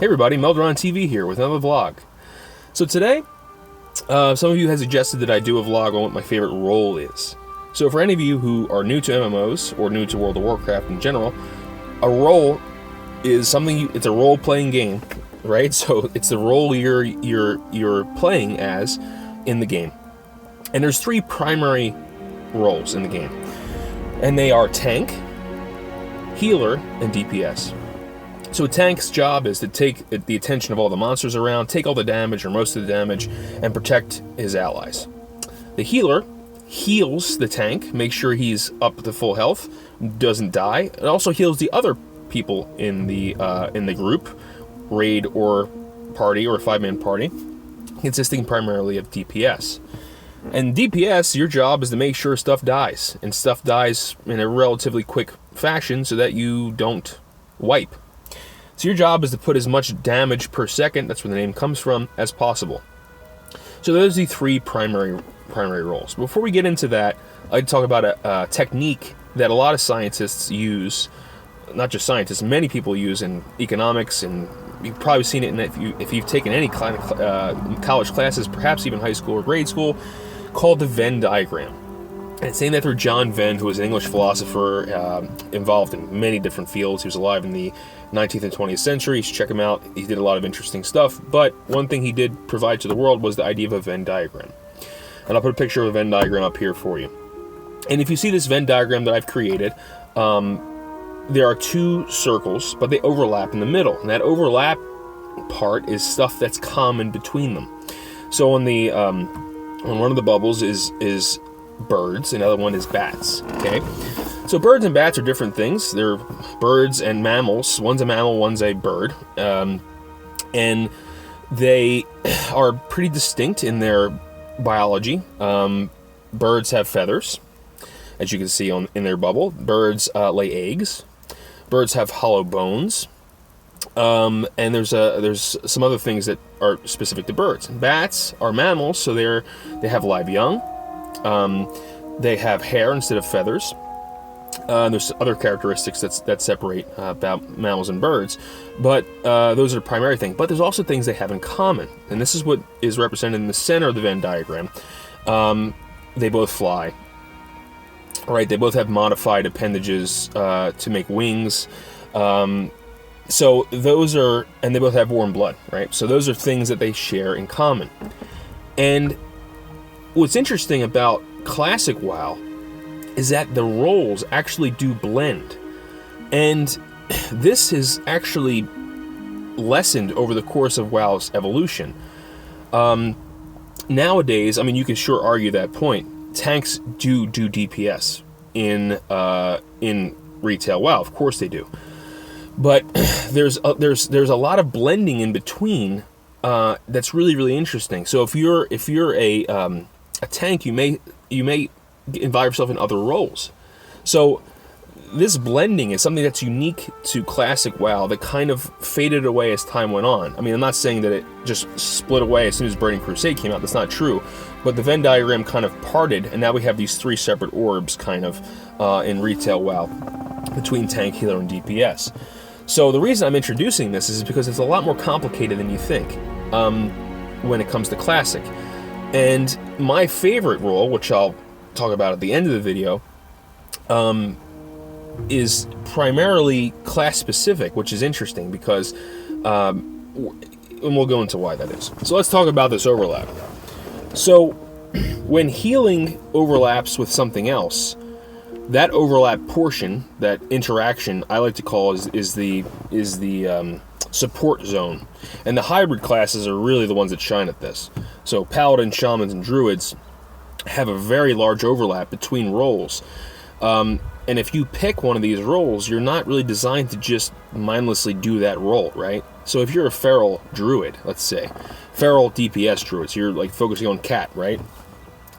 Hey everybody, Melderon TV here with another vlog. So today, some of you have suggested that I do a vlog on what my favorite role is. So for any of you who are new to MMOs, or new to World of Warcraft in general, a role is something, it's a role-playing game, right? So it's the role you're playing as in the game. And there's three primary roles in the game. And they are tank, healer, and DPS. So a tank's job is to take the attention of all the monsters around, take all the damage or most of the damage, and protect his allies. The healer heals the tank, makes sure he's up to full health, doesn't die. It also heals the other people in the group, raid or party or a 5-man party, consisting primarily of DPS. And DPS, your job is to make sure stuff dies, and stuff dies in a relatively quick fashion so that you don't wipe. So your job is to put as much damage per second, that's where the name comes from, as possible. So those are the three primary roles. Before we get into that, I'd like to talk about a technique that a lot of scientists use, not just scientists, many people use in economics, and you've probably seen it if you've taken any kind of college classes, perhaps even high school or grade school, called the Venn diagram. And it's named after John Venn, who was an English philosopher involved in many different fields. He was alive in the 19th and 20th century. You should check him out. He did a lot of interesting stuff. But one thing he did provide to the world was the idea of a Venn diagram. And I'll put a picture of a Venn diagram up here for you. And if you see this Venn diagram that I've created, there are two circles, but they overlap in the middle. And that overlap part is stuff that's common between them. So on one of the bubbles is birds, another one is bats, okay? So birds and bats are different things. They're birds and mammals. One's a mammal, one's a bird. And they are pretty distinct in their biology. Birds have feathers, as you can see in their bubble. Birds lay eggs. Birds have hollow bones. And there's some other things that are specific to birds. Bats are mammals, so they have live young. They have hair instead of feathers. There's other characteristics that separate about mammals and birds, but those are the primary thing. But there's also things they have in common, and this is what is represented in the center of the Venn diagram. They both fly. All right, they both have modified appendages to make wings. So those are, and they both have warm blood, right? So those are things that they share in common. And what's interesting about classic WoW is that the roles actually do blend. And this has actually lessened over the course of WoW's evolution. Nowadays, I mean, you can sure argue that point. Tanks do DPS in retail WoW. Of course they do. But there's a lot of blending in between that's really interesting. So if you're a tank, you may involve yourself in other roles. So this blending is something that's unique to classic WoW that kind of faded away as time went on. I mean, I'm not saying that it just split away as soon as Burning Crusade came out. That's not true. But the Venn diagram kind of parted, and now we have these three separate orbs kind of in retail WoW between tank, healer, and DPS. So the reason I'm introducing this is because it's a lot more complicated than you think when it comes to classic. And my favorite role, which I'll talk about at the end of the video, is primarily class-specific, which is interesting because, and we'll go into why that is. So let's talk about this overlap. So when healing overlaps with something else, that overlap portion, that interaction, I like to call is the support zone. And the hybrid classes are really the ones that shine at this. So Paladin, Shamans, and Druids have a very large overlap between roles. And if you pick one of these roles, you're not really designed to just mindlessly do that role, right? So if you're a feral druid, let's say, feral DPS druid, so you're like focusing on cat, right?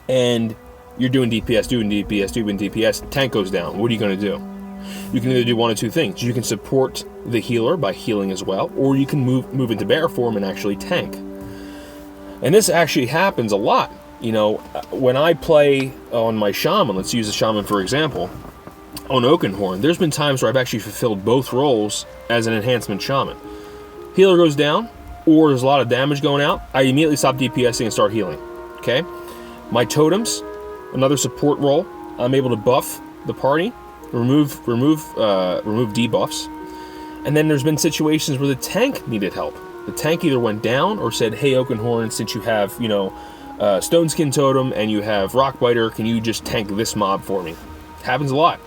And you're doing DPS, tank goes down. What are you going to do? You can either do one of two things. You can support the healer by healing as well, or you can move into bear form and actually tank. And this actually happens a lot. You know, when I play on my shaman, let's use the shaman for example, on Oakenhorn, there's been times where I've actually fulfilled both roles as an enhancement shaman. Healer goes down, or there's a lot of damage going out, I immediately stop DPSing and start healing. Okay? My totems, another support role. I'm able to buff the party, remove debuffs. And then there's been situations where the tank needed help. The tank either went down or said, hey, Oakenhorn, since you have, Stone Skin Totem and you have Rockbiter, can you just tank this mob for me? Happens a lot.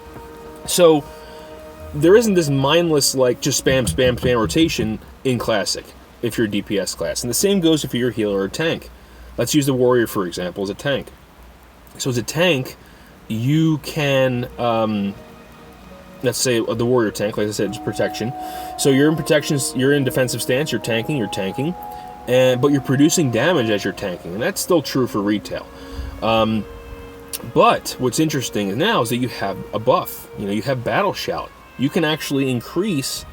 So there isn't this mindless, like, just spam rotation in Classic if you're a DPS class. And the same goes if you're a healer or a tank. Let's use the Warrior, for example, as a tank. So as a tank, you can, let's say the Warrior tank, like I said, it's protection. So you're in protection, you're in defensive stance, you're tanking, but you're producing damage as you're tanking, and that's still true for retail. But what's interesting now is that you have a buff. You have Battle Shout. You can actually increase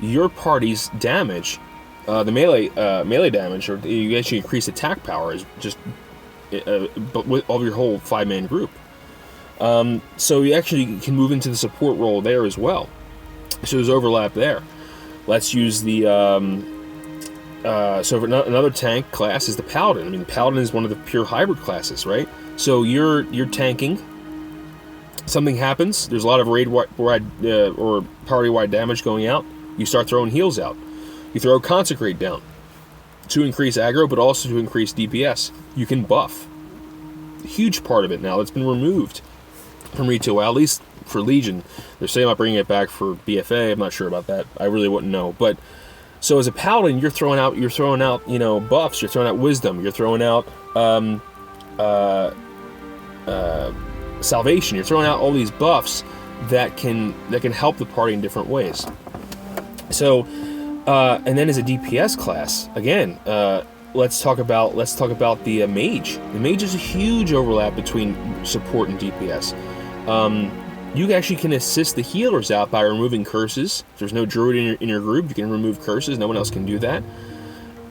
your party's damage, the melee damage, or you actually increase attack power, is just of your whole 5-man group. So you actually can move into the support role there as well. So there's overlap there. Let's use the so another tank class is the Paladin. I mean, the Paladin is one of the pure hybrid classes, right? So you're tanking. Something happens. There's a lot of raid-wide or party-wide damage going out. You start throwing heals out. You throw Consecrate down to increase aggro, but also to increase DPS. You can buff. A huge part of it now that's been removed from retail. Well, at least for Legion. They're saying about bringing it back for BFA. I'm not sure about that. I really wouldn't know. But so as a Paladin, you're throwing out buffs. You're throwing out Wisdom. You're throwing out Salvation. You're throwing out all these buffs that can help the party in different ways. So and then as a DPS class, again, let's talk about the Mage. The Mage is a huge overlap between support and DPS. You actually can assist the healers out by removing curses. If there's no druid in your group, you can remove curses. No one else can do that.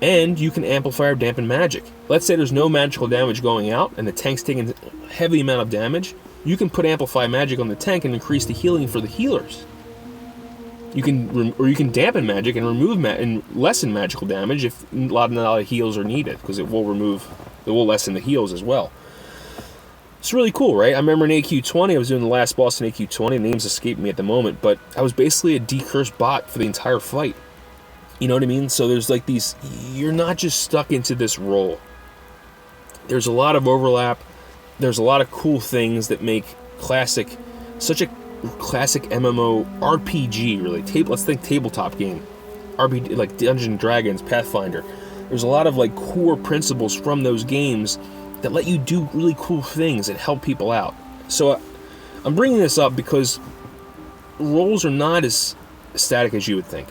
And you can amplify or dampen magic. Let's say there's no magical damage going out and the tank's taking a heavy amount of damage. You can put amplify magic on the tank and increase the healing for the healers. You can dampen magic and remove and lessen magical damage if not a lot of heals are needed, because it will lessen the heals as well. It's really cool, right? I remember in AQ20, I was doing the last boss in AQ20, names escape me at the moment, but I was basically a decurse bot for the entire fight. You know what I mean? So there's like these, you're not just stuck into this role. There's a lot of overlap. There's a lot of cool things that make Classic such a classic MMO RPG, really. Let's think tabletop game. RPG, like Dungeons and Dragons, Pathfinder. There's a lot of like core principles from those games that let you do really cool things and help people out. So I'm bringing this up because roles are not as static as you would think.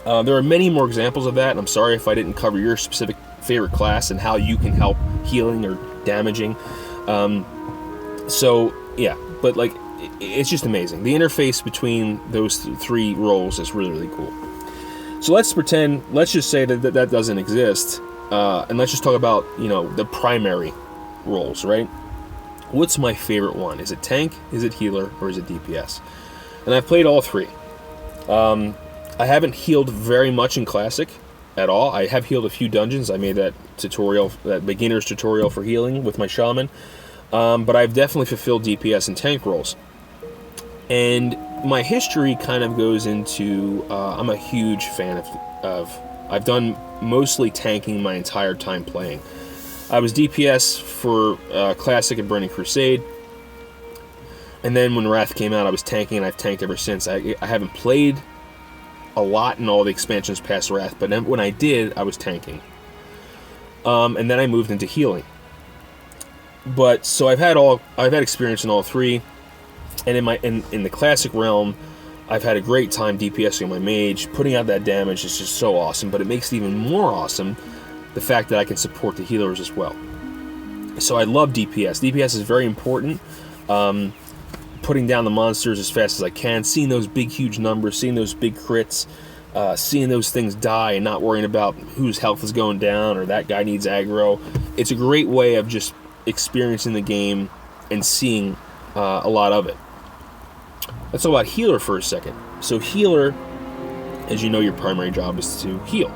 There are many more examples of that, and I'm sorry if I didn't cover your specific favorite class and how you can help healing or damaging. So yeah, but like, it's just amazing. The interface between those three roles is really, really cool. So let's just say that doesn't exist, and let's just talk about, the primary roles, right? What's my favorite one? Is it tank, is it healer, or is it DPS? And I've played all three. I haven't healed very much in Classic at all. I have healed a few dungeons. I made that beginner's tutorial for healing with my shaman. But I've definitely fulfilled DPS and tank roles. And my history kind of goes into, I'm a huge fan of I've done mostly tanking my entire time playing. I was DPS for Classic and Burning Crusade. And then when Wrath came out, I was tanking, and I've tanked ever since. I haven't played a lot in all the expansions past Wrath, but then when I did, I was tanking. And then I moved into healing. But so I've had experience in all three, and in the Classic realm, I've had a great time DPSing my Mage. Putting out that damage is just so awesome, but it makes it even more awesome the fact that I can support the healers as well. So I love DPS. DPS is very important. Putting down the monsters as fast as I can, seeing those big, huge numbers, seeing those big crits, seeing those things die and not worrying about whose health is going down or that guy needs aggro. It's a great way of just experiencing the game and seeing a lot of it. Let's talk about healer for a second. So healer, As you know, your primary job is to heal.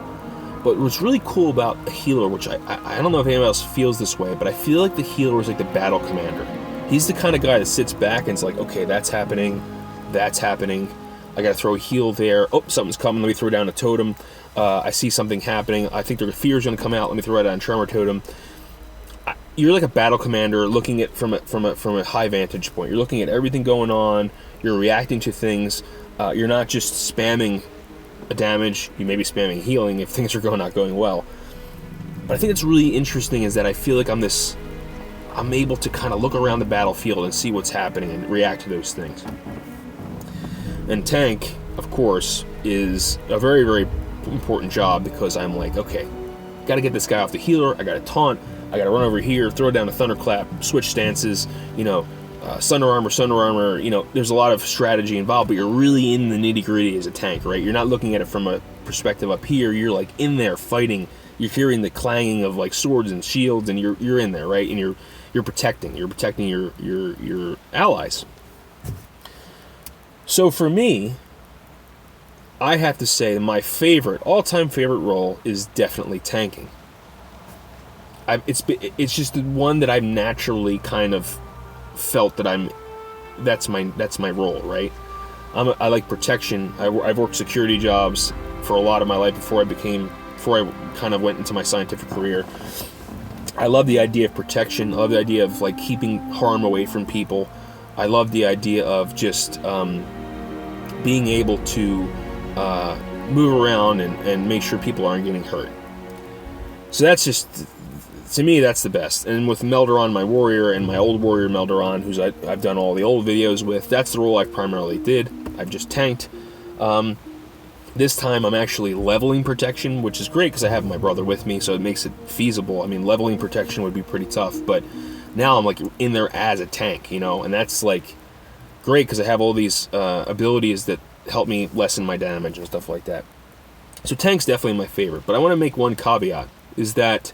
But what's really cool about a healer, which I don't know if anyone else feels this way, but I feel like the healer is like the battle commander. He's the kind of guy that sits back and is like, okay, that's happening, I gotta throw a heal there, oh, something's coming, let me throw down a totem, I see something happening, I think their fear's gonna come out, let me throw it down a tremor totem. You're like a battle commander looking at from a high vantage point. You're looking at everything going on, you're reacting to things, you're not just spamming a damage, you may be spamming healing if things are not going well. But I think it's really interesting is that I feel like I'm able to kind of look around the battlefield and see what's happening and react to those things. And tank, of course, is a very, very important job because I'm like, okay, gotta get this guy off the healer, I gotta taunt, I gotta run over here, throw down a thunderclap, switch stances, Sunder Armor, there's a lot of strategy involved, but you're really in the nitty-gritty as a tank, right? You're not looking at it from a perspective up here, you're like in there fighting, you're hearing the clanging of like swords and shields, and you're in there, right? And you're protecting your allies. So for me, I have to say my all-time favorite role is definitely tanking. It's just the one that I've naturally kind of felt that that's my role, right? I like protection. I've worked security jobs for a lot of my life before I kind of went into my scientific career. I love the idea of protection. I love the idea of like keeping harm away from people. I love the idea of just being able to move around and make sure people aren't getting hurt. So that's just, to me, that's the best. And with Melderon, my warrior, and my old warrior Melderon, who's I've done all the old videos with, that's the role I primarily did. I've just tanked. This time I'm actually leveling protection, which is great because I have my brother with me, so it makes it feasible. I mean, leveling protection would be pretty tough, but now I'm like in there as a tank, and that's like great because I have all these abilities that help me lessen my damage and stuff like that. So tank's definitely my favorite, but I want to make one caveat, is that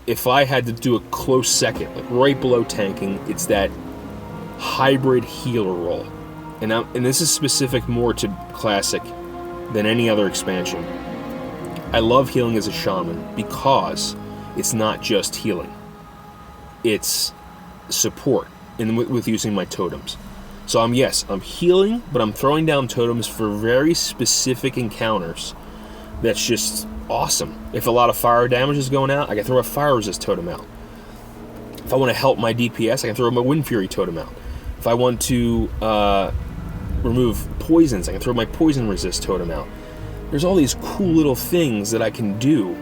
if I had to do a close second, like right below tanking, it's that hybrid healer role. And this is specific more to Classic than any other expansion. I love healing as a shaman because it's not just healing. It's support with using my totems. So I'm healing, but I'm throwing down totems for very specific encounters. That's just awesome. If a lot of fire damage is going out, I can throw a fire resist totem out. If I want to help my DPS, I can throw my Wind Fury totem out. If I want to remove poisons, I can throw my poison resist totem out. There's all these cool little things that I can do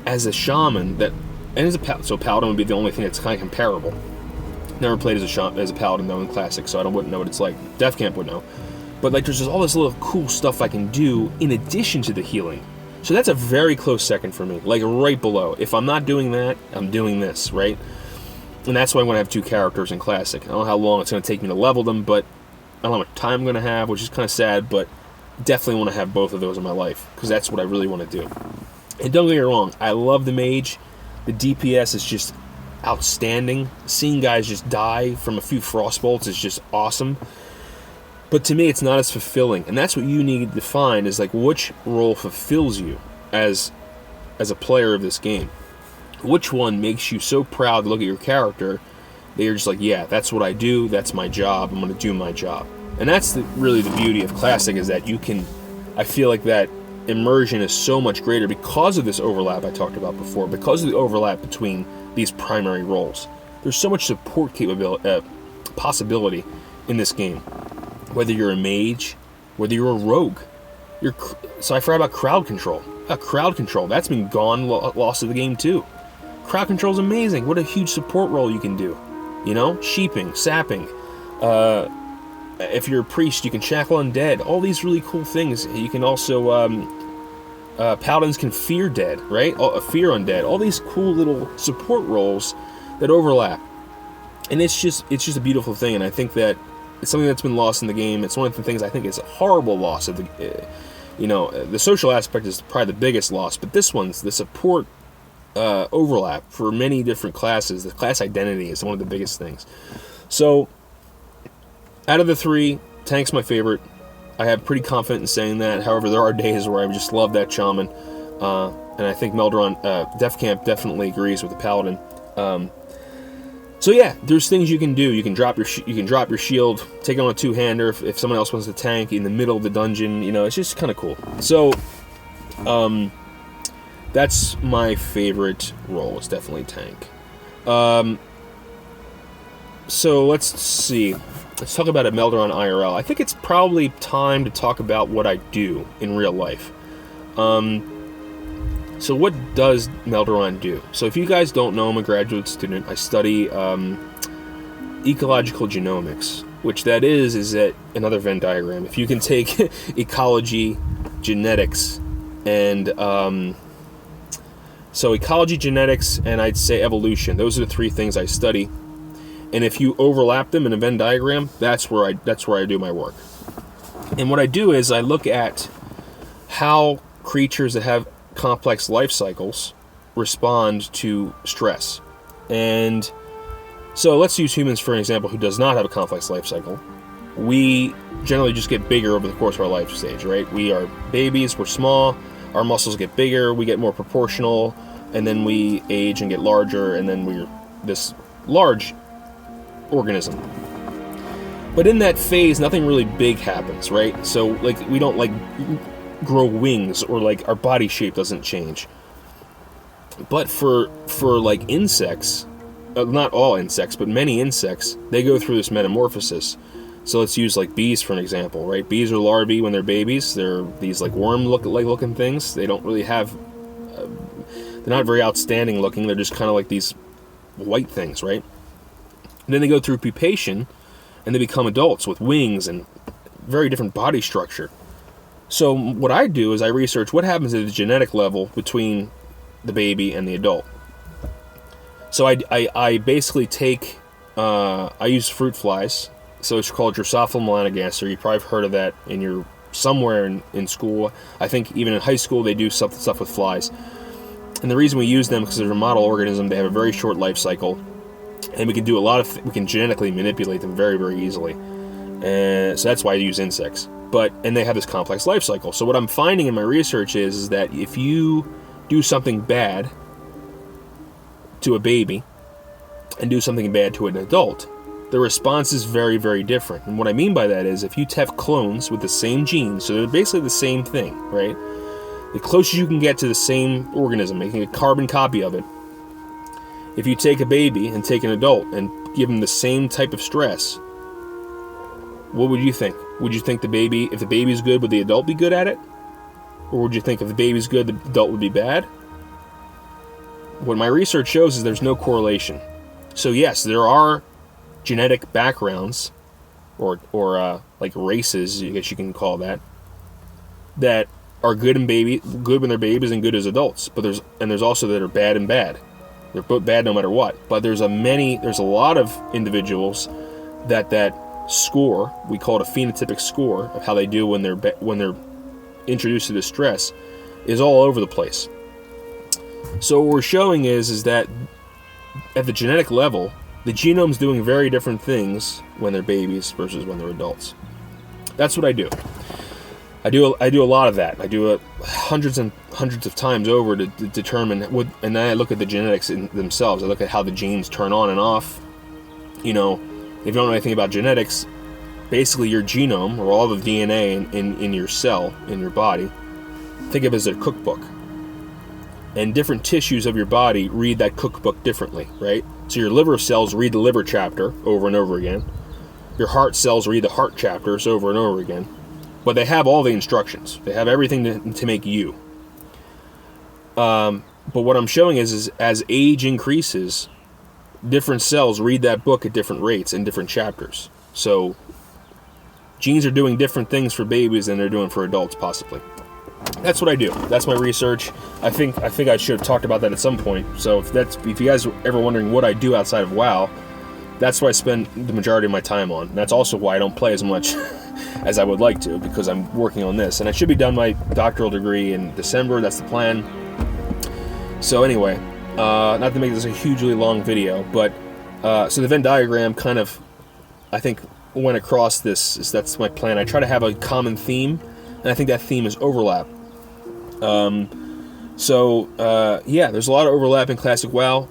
as a shaman and as a paladin. So paladin would be the only thing that's kind of comparable. Never played as a paladin though in Classic, so I wouldn't know what it's like. Defcamp would know. But like, there's just all this little cool stuff I can do in addition to the healing. So that's a very close second for me, like right below. If I'm not doing that, I'm doing this, right? And that's why I want to have two characters in Classic. I don't know how long it's going to take me to level them, but I don't know how much time I'm going to have, which is kind of sad, but definitely want to have both of those in my life, because that's what I really want to do. And don't get me wrong, I love the Mage. The DPS is just outstanding. Seeing guys just die from a few frost bolts is just awesome. But to me, it's not as fulfilling, and that's what you need to find, is like which role fulfills you as a player of this game. Which one makes you so proud to look at your character that you're just like, yeah, that's what I do, that's my job, I'm going to do my job. And that's really the beauty of Classic, is that I feel like that immersion is so much greater because of this overlap I talked about before, because of the overlap between these primary roles. There's so much support possibility in this game. Whether you're a mage, whether you're a rogue. So I forgot about crowd control. Crowd control, that's been gone, lost to the game too. Crowd control is amazing. What a huge support role you can do. Sheeping, sapping. If you're a priest, you can shackle undead. All these really cool things. You can also, paladins can fear dead, right? Fear undead. All these cool little support roles that overlap. And it's just a beautiful thing, and I think that it's something that's been lost in the game. It's one of the things I think is a horrible loss of the, the social aspect is probably the biggest loss, but this one's the support overlap for many different classes. The class identity is one of the biggest things. So, out of the three, tank's my favorite. I have pretty confident in saying that. However, there are days where I just love that shaman, and I think Melderon, Defcamp definitely agrees with the Paladin. So yeah, there's things you can do. You can drop your shield, take it on a two-hander if someone else wants to tank in the middle of the dungeon. You know, it's just kind of cool. So, that's my favorite role. It's definitely tank. So let's see. Let's talk about a Melderon IRL. I think it's probably time to talk about what I do in real life. So what does Melderon do? So if you guys don't know, I'm a graduate student. I study ecological genomics, which that is that another Venn diagram. If you can take ecology, genetics, and so ecology, genetics, and I'd say evolution. Those are the three things I study. And if you overlap them in a Venn diagram, that's where I do my work. And what I do is I look at how creatures that have complex life cycles respond to stress. And so let's use humans for an example who does not have a complex life cycle. We generally just get bigger over the course of our life stage, right? We are babies, we're small, our muscles get bigger, we get more proportional, and then we age and get larger, and then we're this large organism. But in that phase, nothing really big happens, right? So like we don't like grow wings, or like our body shape doesn't change. But for like insects, not all insects, but many insects, they go through this metamorphosis. So let's use like bees for an example, right? Bees are larvae when they're babies. They're these like worm-looking things. They don't really have, they're not very outstanding looking. They're just kind of like these white things, right? And then they go through pupation, and they become adults with wings and very different body structure. So what I do is I research what happens at the genetic level between the baby and the adult. So I basically take, I use fruit flies. So it's called Drosophila melanogaster. You probably have heard of that somewhere in school. I think even in high school they do stuff with flies. And the reason we use them because they're a model organism. They have a very short life cycle, and we can do we can genetically manipulate them very, very easily. And so that's why I use insects. And they have this complex life cycle. So what I'm finding in my research is that if you do something bad to a baby and do something bad to an adult, the response is very, very different. And what I mean by that is if you have clones with the same genes, so they're basically the same thing, right? The closest you can get to the same organism, making a carbon copy of it, if you take a baby and take an adult and give them the same type of stress, what would you think? Would you think if the baby's good, would the adult be good at it? Or would you think if the baby's good, the adult would be bad? What my research shows is there's no correlation. So yes, there are genetic backgrounds, or like races, I guess you can call that are good when they're babies and good as adults. But there's also that are bad and bad. They're both bad no matter what. But there's a lot of individuals that score, we call it a phenotypic score of how they do when they're introduced to the stress, is all over the place. So what we're showing is that at the genetic level, the genome's doing very different things when they're babies versus when they're adults. That's what I do. I do a lot of that. I do it hundreds and hundreds of times over to determine what, and then I look at the genetics themselves. I look at how the genes turn on and off. You know, if you don't know anything about genetics, basically your genome, or all the DNA in your cell, in your body, think of it as a cookbook. And different tissues of your body read that cookbook differently, right? So your liver cells read the liver chapter over and over again. Your heart cells read the heart chapters over and over again. But they have all the instructions. They have everything to make you. But what I'm showing is as age increases, different cells read that book at different rates in different chapters. So genes are doing different things for babies than they're doing for adults, possibly. That's what I do. That's my research. I think I should have talked about that at some point. So if you guys are ever wondering what I do outside of WoW, that's what I spend the majority of my time on. And that's also why I don't play as much as I would like to, because I'm working on this. And I should be done my doctoral degree in December. That's the plan. So anyway, not to make this a hugely long video, but so the Venn diagram kind of, I think, went across this. That's my plan. I try to have a common theme, and I think that theme is overlap. Yeah, there's a lot of overlap in Classic WoW.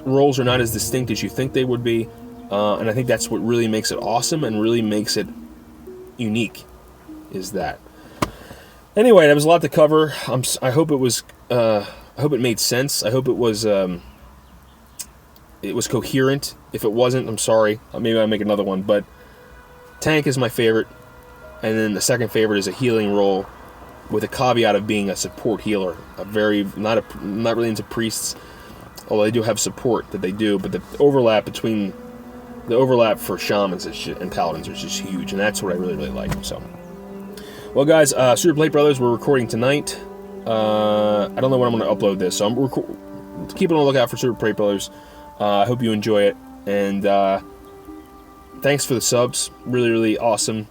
Roles are not as distinct as you think they would be, and I think that's what really makes it awesome and really makes it unique, is that. Anyway, that was a lot to cover. I hope it was. I hope it made sense. I hope it was coherent. If it wasn't, I'm sorry. Maybe I'll make another one. But tank is my favorite, and then the second favorite is a healing role, with a caveat of being a support healer. Not really into priests, although they do have support that they do. But the overlap for shamans and paladins is just huge, and that's what I really, really like. So, well, guys, Super Plate Brothers, we're recording tonight. I don't know when I'm going to upload this, so I'm keeping on the lookout for Super Plate Brothers. I hope you enjoy it, and thanks for the subs. Really, really awesome.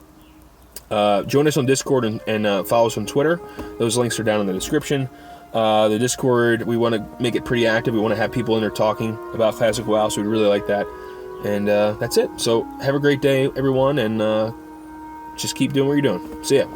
Join us on Discord and follow us on Twitter. Those links are down in the description. The Discord, we want to make it pretty active. We want to have people in there talking about Classic WoW, so we'd really like that. And that's it. So have a great day, everyone, and just keep doing what you're doing. See ya.